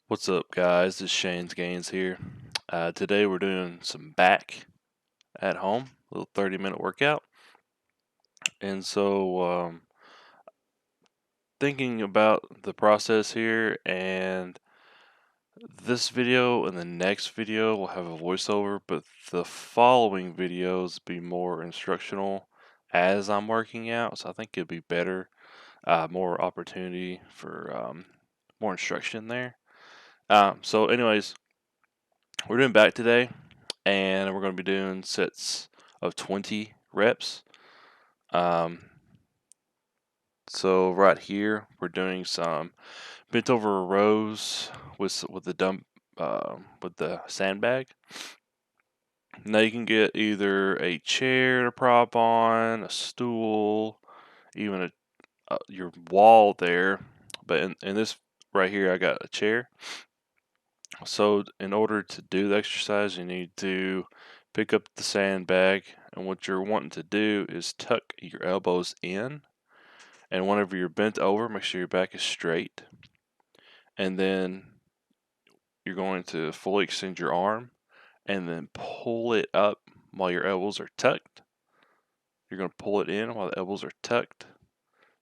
What's up, guys? This is Shane's Gains here. Today we're doing some back at home, a little 30-minute workout. And so, thinking about the process here, and this video and the next video will have a voiceover, but the following videos be more instructional as I'm working out. So I think it'd be better, more opportunity for more instruction there. Anyways, we're doing back today, and we're going to be doing sets of 20 reps. So right here, we're doing some bent over rows with with the sandbag. Now you can get either a chair to prop on, a stool, even your wall there. But in this right here, I got a chair. So in order to do the exercise, you need to pick up the sandbag, and what you're wanting to do is tuck your elbows in, and whenever you're bent over, make sure your back is straight, and then you're going to fully extend your arm and then pull it up while your elbows are tucked. You're going to pull it in while the elbows are tucked,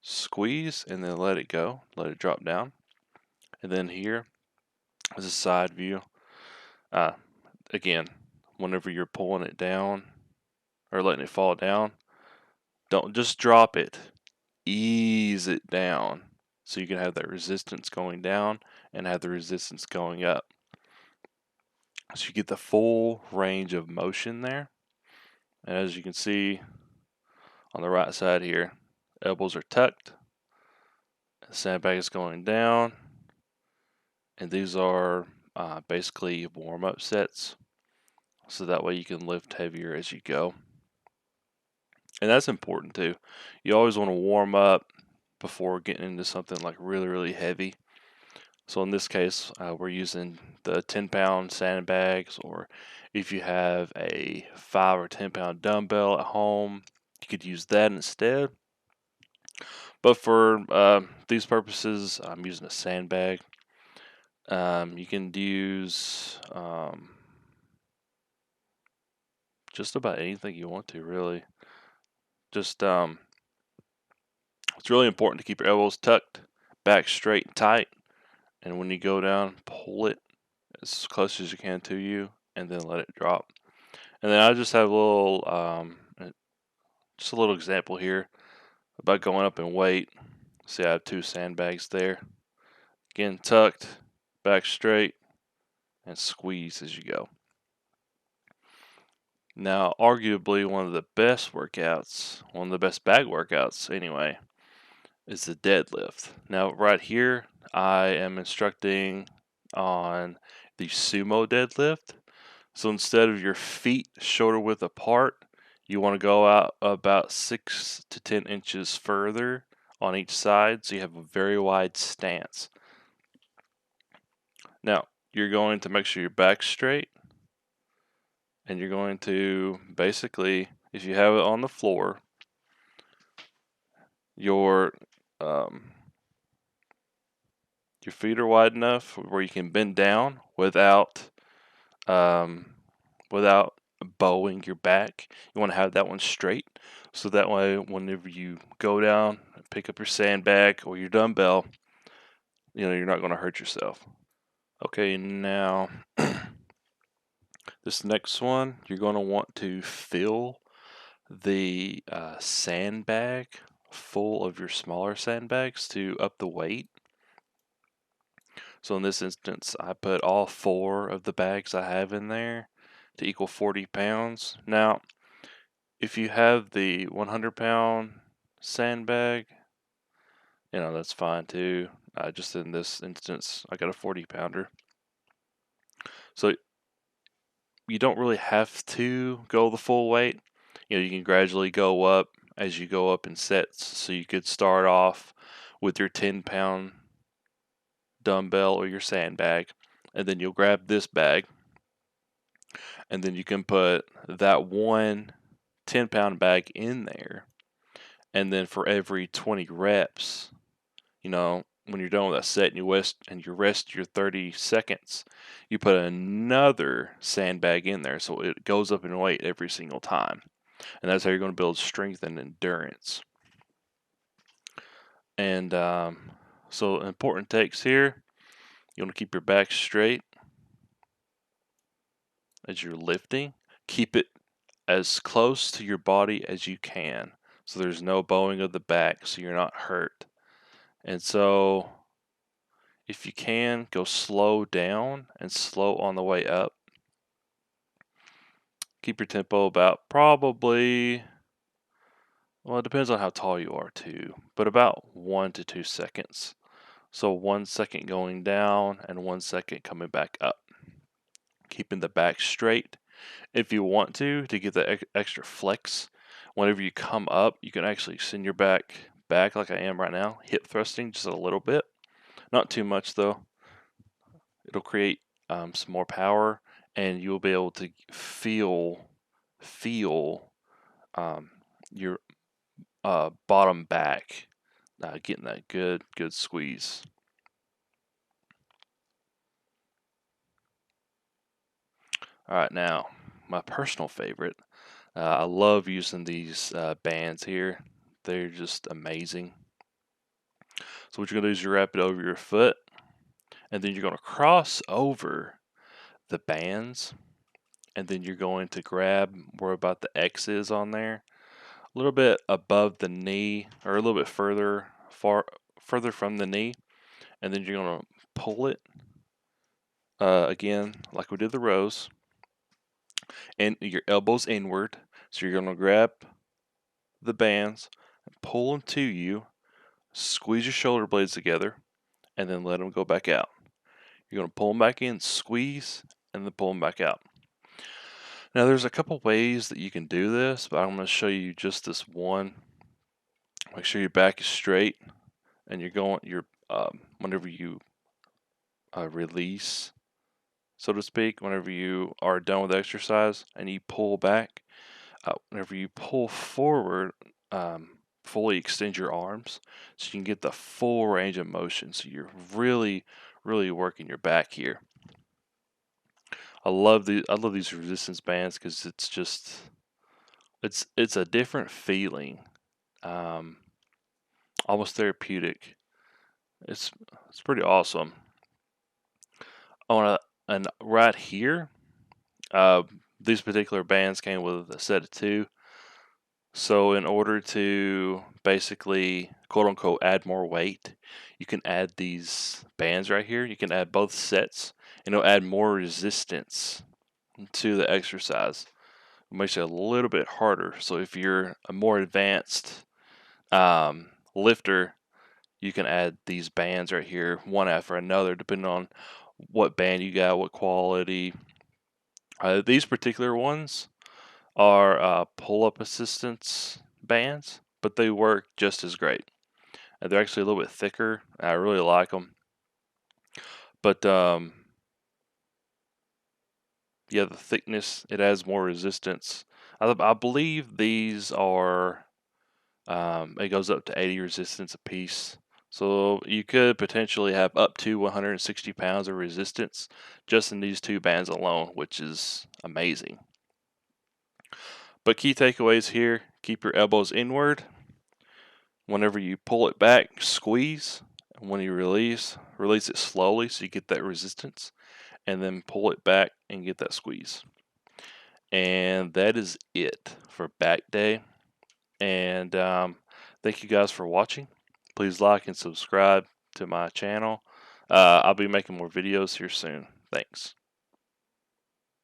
squeeze, and then let it go, let it drop down. And then here is a side view. Uh, Again, whenever you're pulling it down or letting it fall down, don't just drop it. Ease it down so you can have that resistance going down and have the resistance going up. So you get the full range of motion there. And as you can see on the right side here, elbows are tucked, the sandbag is going down, and these are basically warm-up sets. So that way you can lift heavier as you go. And that's important too. You always want to warm up before getting into something like really, really heavy. So in this case, we're using the 10-pound sandbags, or if you have a 5 or 10-pound dumbbell at home, you could use that instead. But for these purposes, I'm using a sandbag. You can use just about anything you want to, really. Just it's really important to keep your elbows tucked, back straight and tight, and when you go down, pull it as close as you can to you, and then let it drop. And then I just have a little example here about going up in weight. See, I have 2 sandbags there. Again, tucked, back straight, and squeeze as you go. Now, arguably one of the best workouts, one of the best bag workouts anyway, is the deadlift. Now, right here, I am instructing on the sumo deadlift. So instead of your feet shoulder width apart, you want to go out about 6 to 10 inches further on each side, so you have a very wide stance. Now, you're going to make sure your back's straight, and you're going to basically, if you have it on the floor, your feet are wide enough where you can bend down without without bowing your back. You want to have that one straight, so that way whenever you go down and pick up your sandbag or your dumbbell, you're not going to hurt yourself. Okay, now this next one, you're going to want to fill the sandbag full of your smaller sandbags to up the weight. So in this instance, I put all 4 of the bags I have in there to equal 40 pounds. Now, if you have the 100-pound sandbag, that's fine too. Just in this instance, I got a 40-pounder. So you don't really have to go the full weight. You can gradually go up as you go up in sets. So you could start off with your 10-pound dumbbell or your sandbag, and then you'll grab this bag, and then you can put that one 10-pound bag in there, and then for every 20 reps, when you're done with that set and you rest your 30 seconds, you put another sandbag in there, so it goes up in weight every single time. And that's how you're going to build strength and endurance. And so important takes here: you want to keep your back straight as you're lifting. Keep it as close to your body as you can, so there's no bowing of the back, so you're not hurt. And so if you can, go slow down and slow on the way up. Keep your tempo about probably, well, it depends on how tall you are too, but about 1 to 2 seconds. So 1 second going down and 1 second coming back up. Keeping the back straight. If you want to get that extra flex, whenever you come up, you can actually send your back like I am right now, hip thrusting just a little bit. Not too much though. It'll create some more power, and you'll be able to feel your bottom back getting that good squeeze. All right, now my personal favorite. I love using these bands here. They're just amazing. So what you're gonna do is you wrap it over your foot, and then you're gonna cross over the bands, and then you're going to grab where about the X is on there, a little bit above the knee, or a little bit further from the knee, and then you're gonna pull it again like we did the rows, and your elbows inward. So you're gonna grab the bands, pull them to you, squeeze your shoulder blades together, and then let them go back out. You're going to pull them back in, squeeze, and then pull them back out. Now there's a couple ways that you can do this, but I'm going to show you just this one. Make sure your back is straight, and whenever you release, so to speak, whenever you are done with exercise and you pull back, whenever you pull forward, fully extend your arms so you can get the full range of motion. So you're really working your back here. I love these resistance bands because it's just it's a different feeling, almost therapeutic. It's pretty awesome. And right here, these particular bands came with a set of 2. So in order to basically, quote unquote, add more weight, you can add these bands right here. You can add both sets, and it'll add more resistance to the exercise. It makes it a little bit harder. So if you're a more advanced lifter, you can add these bands right here, one after another, depending on what band you got, what quality. These particular ones are pull-up assistance bands, but they work just as great. They're actually a little bit thicker. I really like them. But yeah, the thickness, it adds more resistance. I believe these are, it goes up to 80 resistance a piece. So you could potentially have up to 160 pounds of resistance just in these 2 bands alone, which is amazing. But key takeaways here: keep your elbows inward. Whenever you pull it back, squeeze. And when you release it slowly so you get that resistance. And then pull it back and get that squeeze. And that is it for back day. And thank you guys for watching. Please like and subscribe to my channel. I'll be making more videos here soon. Thanks.